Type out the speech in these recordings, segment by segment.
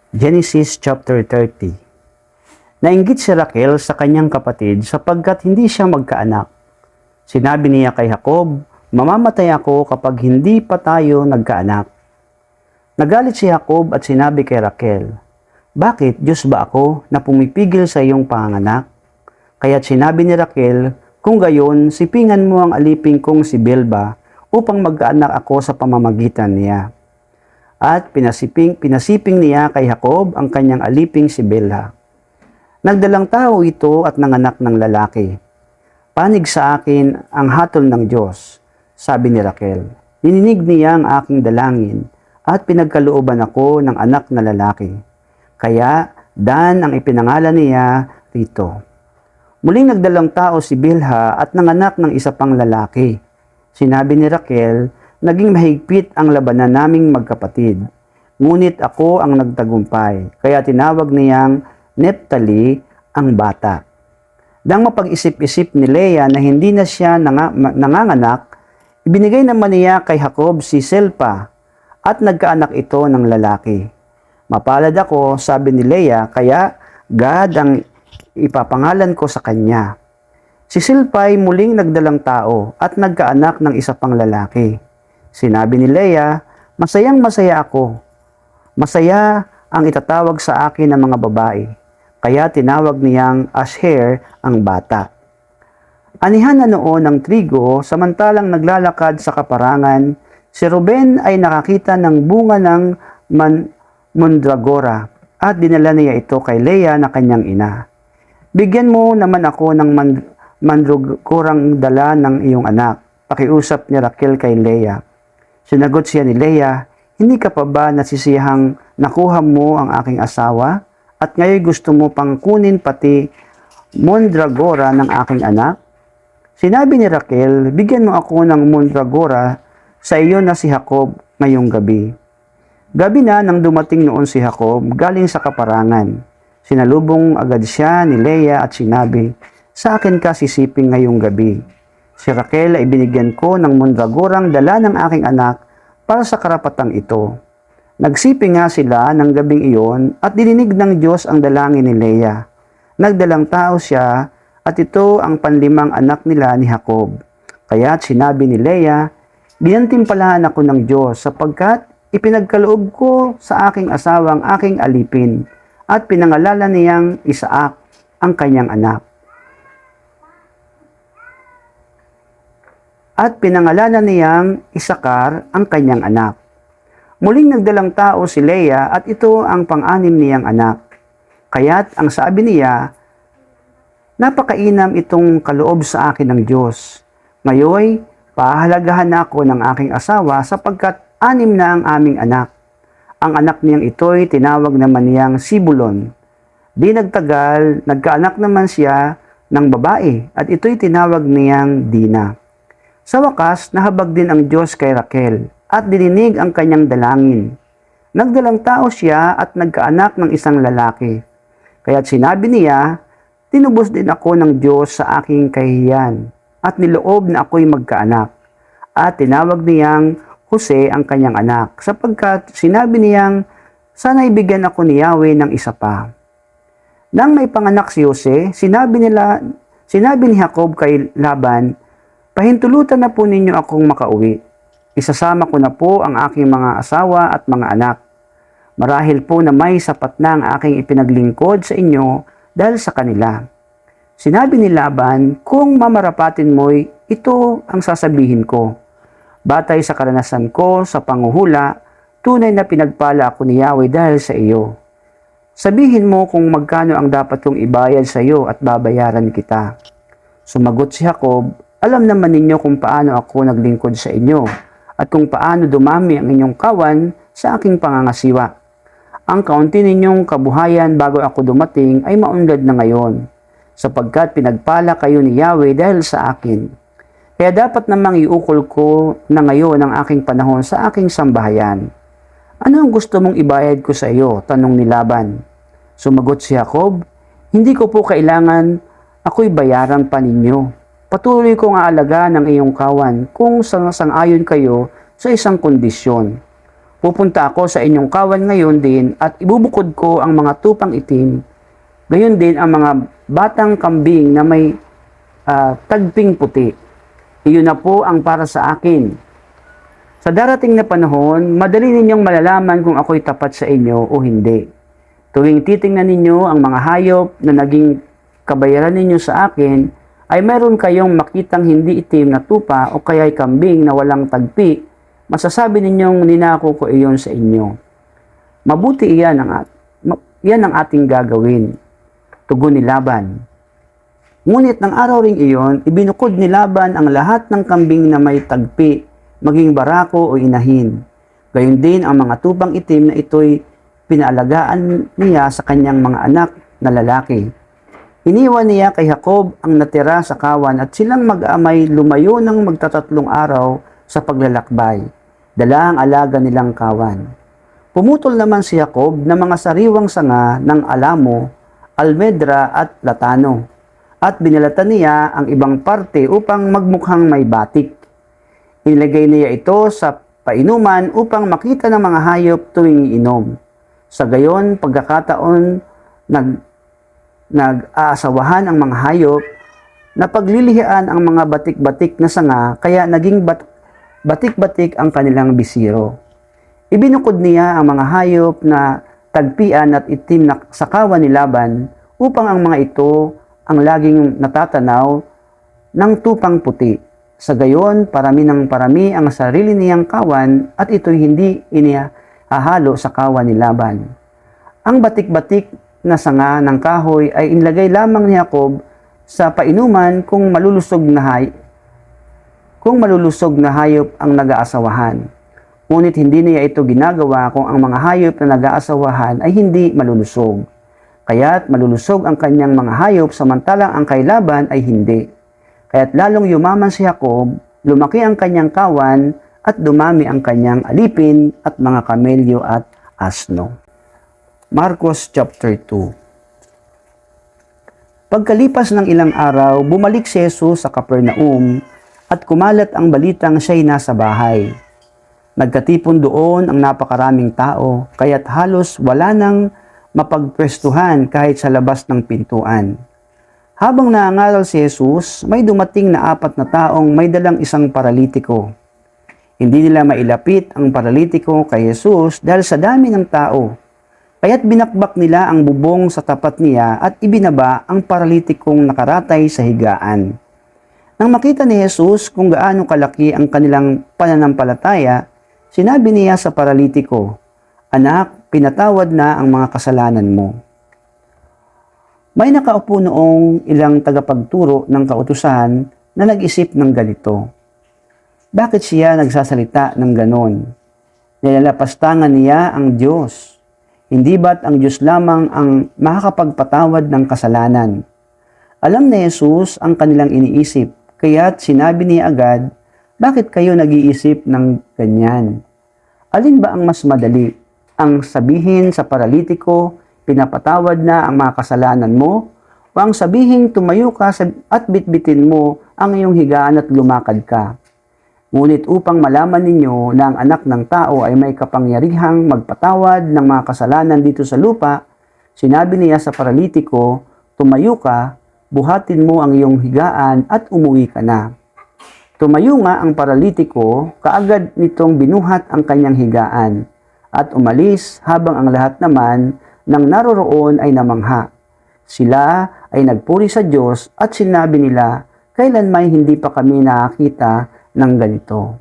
Genesis chapter 30. Nainggit si Raquel sa kanyang kapatid sapagkat hindi siya magkaanak. Sinabi niya kay Jacob, "Mamamatay ako kapag hindi pa tayo nagkaanak." Nagalit si Jacob at sinabi kay Raquel, "Bakit Diyos ba ako na pumipigil sa iyong panganak?" Kaya't sinabi ni Raquel, "Kung gayon, sipingan mo ang aliping kong si Bilba upang magkaanak ako sa pamamagitan niya." At pinasiping niya kay Jacob ang kanyang aliping si Bilha. Nagdalang tao ito at nanganak ng lalaki. "Panig sa akin ang hatol ng Diyos," sabi ni Raquel. "Nininig niya ang aking dalangin at pinagkalooban ako ng anak na lalaki. Kaya Dan ang ipinangalan niya rito." Muling nagdalang tao si Bilha at nanganak ng isa pang lalaki. Sinabi ni Raquel, "Naging mahigpit ang labanan naming magkapatid. Ngunit ako ang nagtagumpay, kaya tinawag niyang Neptali ang bata." Nang mapag-isip-isip ni Leah na hindi na siya nanganganak, ibinigay naman niya kay Jacob si Silpa at nagkaanak ito ng lalaki. "Mapalad ako," sabi ni Leah, "kaya Gad ang ipapangalan ko sa kanya." Si Silpa ay muling nagdalang tao at nagkaanak ng isa pang lalaki. Sinabi ni Leah, "Masayang-masaya ako. Masaya ang itatawag sa akin ng mga babae." Kaya tinawag niyang Asher ang bata. Anihan na noon ng trigo, samantalang naglalakad sa kaparangan, si Ruben ay nakakita ng bunga ng mandragora at dinala niya ito kay Leah na kanyang ina. "Bigyan mo naman ako ng mandragorang dala ng iyong anak," pakiusap ni Raquel kay Leah. Sinagot siya ni Leah, "Hindi ka pa ba nasisiyahang nakuha mo ang aking asawa at ngayon gusto mo pang kunin pati mandragora ng aking anak?" Sinabi ni Raquel, "Bigyan mo ako ng mandragora sa iyo na si Jacob ngayong gabi." Gabi na nang dumating noon si Jacob galing sa kaparangan. Sinalubong agad siya ni Leah at sinabi, "Sa akin ka sisiping ngayong gabi. Si Raquel ay binigyan ko ng mandragorang dala ng aking anak para sa karapatang ito." Nagsiping nga sila ng gabing iyon at dininig ng Diyos ang dalangin ni Leah. Nagdalang tao siya at ito ang panlimang anak nila ni Jacob. Kaya't sinabi ni Leah, "Ginantimpalahan ako ng Diyos sapagkat ipinagkaloob ko sa aking asawang aking alipin at pinangalanan niyang Isaac ang kanyang anak." At pinangalanan niyang Isakar ang kanyang anak. Muling nagdalang tao si Leah at ito ang pang-anim niyang anak. Kaya't ang sabi niya, "Napakainam itong kaloob sa akin ng Diyos. Ngayon, pahahalagahan na ako ng aking asawa sapagkat 6 na ang aming anak." Ang anak niyang ito'y tinawag naman niyang Sibulon. Di nagtagal, nagkaanak naman siya ng babae at ito'y tinawag niyang Dina. Sa wakas, nahabag din ang Diyos kay Raquel at dininig ang kanyang dalangin. Nagdalang tao siya at nagkaanak ng isang lalaki. Kaya't sinabi niya, "Tinubos din ako ng Diyos sa aking kahihiyan at niloob na ako'y magkaanak." At tinawag niyang Jose ang kanyang anak sapagkat sinabi niyang, "Sana ibigyan ako ni Yahweh ng isa pa." Nang may panganak si Jose, sinabi ni Jacob kay Laban, "Pahintulutan na po ninyo akong makauwi. Isasama ko na po ang aking mga asawa at mga anak. Marahil po na may sapat na ang aking ipinaglingkod sa inyo dahil sa kanila." Sinabi ni Laban, "Kung mamarapatin mo'y ito ang sasabihin ko. Batay sa karanasan ko sa panguhula, tunay na pinagpala ako ni Yahweh dahil sa iyo. Sabihin mo kung magkano ang dapat kong ibayad sa iyo at babayaran kita." Sumagot si Jacob, "Alam naman ninyo kung paano ako naglingkod sa inyo at kung paano dumami ang inyong kawan sa aking pangangasiwa. Ang kaunti ninyong kabuhayan bago ako dumating ay maunlad na ngayon, sapagkat pinagpala kayo ni Yahweh dahil sa akin. Kaya dapat namang iukol ko na ngayon ang aking panahon sa aking sambahayan." "Ano ang gusto mong ibayad ko sa iyo?" tanong ni Laban. Sumagot si Jacob, "Hindi ko po kailangan ako'y bayaran pa ninyo. Patuloy kong aalagaan ang iyong kawan kung sang-ayon kayo sa isang kondisyon. Pupunta ako sa inyong kawan ngayon din at ibubukod ko ang mga tupang itim, gayon din ang mga batang kambing na may tagping puti. Iyon na po ang para sa akin. Sa darating na panahon, madali ninyong malalaman kung ako'y tapat sa inyo o hindi. Tuwing titingnan ninyo ang mga hayop na naging kabayaran ninyo sa akin, ay mayroon kayong makitang hindi itim na tupa o kaya'y kambing na walang tagpi, masasabi ninyong ninako ko iyon sa inyo. Mabuti iyan ang ating gagawin. Tugon ni Laban. Ngunit ng araw ring iyon, ibinukod ni Laban ang lahat ng kambing na may tagpi, maging barako o inahin. Gayon din ang mga tupang itim na ito'y pinaalagaan niya sa kanyang mga anak na lalaki. Iniwan niya kay Jacob ang natira sa kawan at silang mag-amay lumayo ng magtatatlong araw sa paglalakbay. Dala ang alaga nilang kawan. Pumutol naman si Jacob ng mga sariwang sanga ng alamo, almedra at latano, at binalatan niya ang ibang parte upang magmukhang may batik. Inilagay niya ito sa painuman upang makita ng mga hayop tuwing iinom. Sa gayon pagkakataon nag-aasawahan ang mga hayop na paglilihian ang mga batik-batik na sanga, kaya naging batik-batik ang kanilang bisiro. Ibinukod niya ang mga hayop na tagpian at itim na sakawan ni Laban upang ang mga ito ang laging natatanaw ng tupang puti. Sa gayon, parami ng parami ang sarili niyang kawan at ito'y hindi inihahalo sa kawan ni Laban. Ang batik-batik na sanga ng kahoy ay inilagay lamang ni Jacob sa painuman kung malulusog na hayop ang nag-aasawahan. Ngunit hindi niya ito ginagawa kung ang mga hayop na nag-aasawahan ay hindi malulusog. Kaya't malulusog ang kanyang mga hayop samantalang ang kay Laban ay hindi. Kaya't lalong yumaman si Jacob, lumaki ang kanyang kawan at dumami ang kanyang alipin at mga kamelyo at asno. Marcos chapter 2. Pagkalipas ng ilang araw, bumalik si Jesus sa Capernaum at kumalat ang balitang siya'y nasa bahay. Nagkatipon doon ang napakaraming tao, kaya't halos wala nang mapagpwestuhan kahit sa labas ng pintuan. Habang naangaral si Jesus, may dumating na 4 na taong may dalang isang paralitiko. Hindi nila mailapit ang paralitiko kay Jesus dahil sa dami ng tao. Kaya't binakbak nila ang bubong sa tapat niya at ibinaba ang paralitikong nakaratay sa higaan. Nang makita ni Jesus kung gaano kalaki ang kanilang pananampalataya, sinabi niya sa paralitiko, "Anak, pinatawad na ang mga kasalanan mo." May nakaupo noong ilang tagapagturo ng kautusan na nag-isip ng ganito. Bakit siya nagsasalita ng ganon? Nilalapastangan niya ang Diyos. Hindi ba't ang Diyos lamang ang makakapagpatawad ng kasalanan? Alam ni Jesus ang kanilang iniisip, kaya't sinabi niya agad, bakit kayo nag-iisip ng ganyan? Alin ba ang mas madali? Ang sabihin sa paralitiko, pinapatawad na ang mga kasalanan mo, o ang sabihin tumayo ka at bitbitin mo ang iyong higaan at lumakad ka? Ngunit upang malaman ninyo na ang anak ng tao ay may kapangyarihang magpatawad ng mga kasalanan dito sa lupa, sinabi niya sa paralitiko, tumayo ka, buhatin mo ang iyong higaan at umuwi ka na. Tumayo nga ang paralitiko, kaagad nitong binuhat ang kanyang higaan, at umalis habang ang lahat naman ng naroroon ay namangha. Sila ay nagpuri sa Diyos at sinabi nila, kailanman hindi pa kami nakakita ng ganito.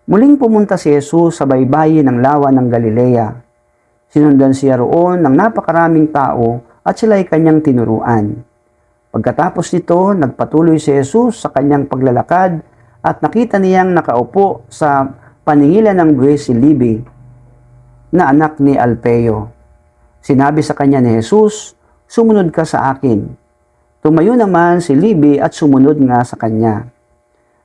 Muling pumunta si Jesus sa baybayin ng lawa ng Galilea. Sinundan siya roon ng napakaraming tao at sila ay kanyang tinuruan. Pagkatapos nito, nagpatuloy si Jesus sa kanyang paglalakad at nakita niyang nakaupo sa paningilan ng buwis si Levi, na anak ni Alpeo. Sinabi sa kanya ni Jesus, sumunod ka sa akin. Tumayo naman si Levi at sumunod nga sa kanya.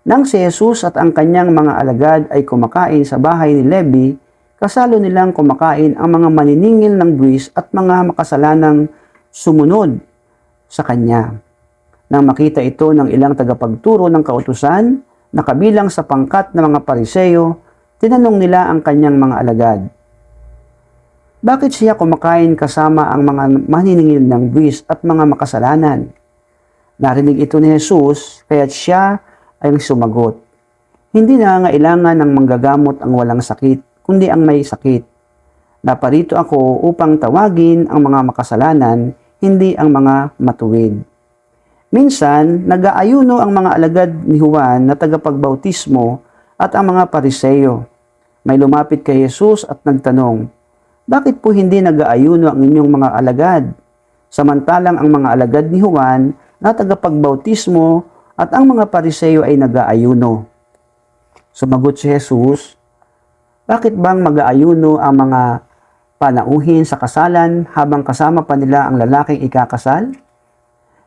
Nang si Jesus at ang kanyang mga alagad ay kumakain sa bahay ni Levi, kasalo nilang kumakain ang mga maniningil ng buwis at mga makasalanang sumunod sa kanya. Nang makita ito ng ilang tagapagturo ng kautusan na kabilang sa pangkat ng mga Pariseo, Tinanong nila ang kanyang mga alagad, bakit siya kumakain kasama ang mga maniningil ng buwis at mga makasalanan? Narinig ito ni Jesus, kaya't siya ay sumagot, hindi nangangailangan ng manggagamot ang walang sakit, kundi ang may sakit. Naparito ako upang tawagin ang mga makasalanan, hindi ang mga matuwid. Minsan, nag-aayuno ang mga alagad ni Juan na tagapagbautismo at ang mga Pariseo. May lumapit kay Jesus at nagtanong, bakit po hindi nag-aayuno ang inyong mga alagad? Samantalang ang mga alagad ni Juan na tagapagbautismo at ang mga Pariseo ay nag-aayuno. Sumagot si Jesus, bakit bang mag-aayuno ang mga panauhin sa kasalan habang kasama pa nila ang lalaking ikakasal?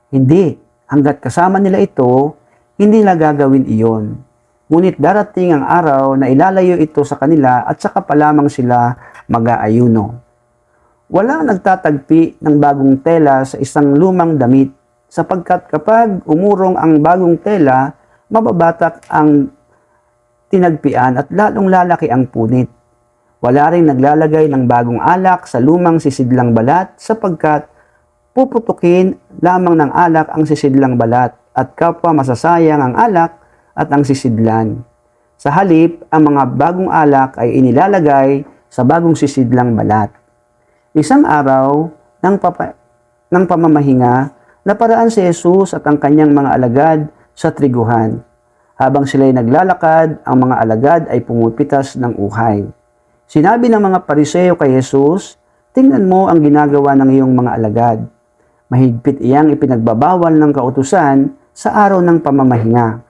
Hindi, hanggat kasama nila ito, hindi nila gagawin iyon. Ngunit darating ang araw na ilalayo ito sa kanila at saka pa lamang sila mag-aayuno. Walang nagtatagpi ng bagong tela sa isang lumang damit, sapagkat kapag umurong ang bagong tela, mababatak ang tinagpian at lalong lalaki ang punit. Wala ring naglalagay ng bagong alak sa lumang sisidlang balat sapagkat puputukin lamang ng alak ang sisidlang balat at kapwa masasayang ang alak at ang sisidlan. Sa halip, ang mga bagong alak ay inilalagay sa bagong sisidlang balat. Isang araw ng pamamahinga, naparaan si Jesus at ang kanyang mga alagad sa triguhan. Habang sila'y naglalakad, ang mga alagad ay pumupitas ng uhay. Sinabi ng mga Pariseo kay Jesus, tingnan mo ang ginagawa ng iyong mga alagad. Mahigpit iyang ipinagbabawal ng kautusan sa araw ng pamamahinga.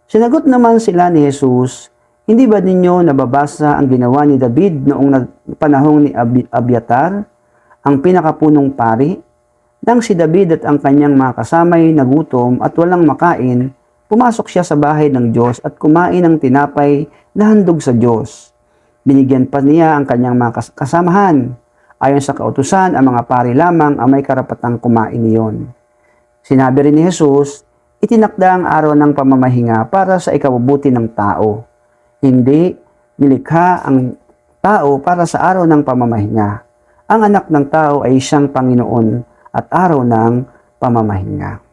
Sinagot naman sila ni Jesus, hindi ba ninyo nababasa ang ginawa ni David noong panahong ni Abiatar, ang pinakapunong pari? Nang si David at ang kanyang mga kasamay nagutom at walang makain, pumasok siya sa bahay ng Diyos at kumain ng tinapay na handog sa Diyos. Binigyan pa niya ang kanyang mga kasamahan. Ayon sa kautusan, ang mga pari lamang ang may karapatang kumain niyon. Sinabi rin ni Jesus, itinakda ang araw ng pamamahinga para sa ikabubuti ng tao. Hindi nilikha ang tao para sa araw ng pamamahinga. Ang anak ng tao ay siyang Panginoon at araw ng pamamahinga.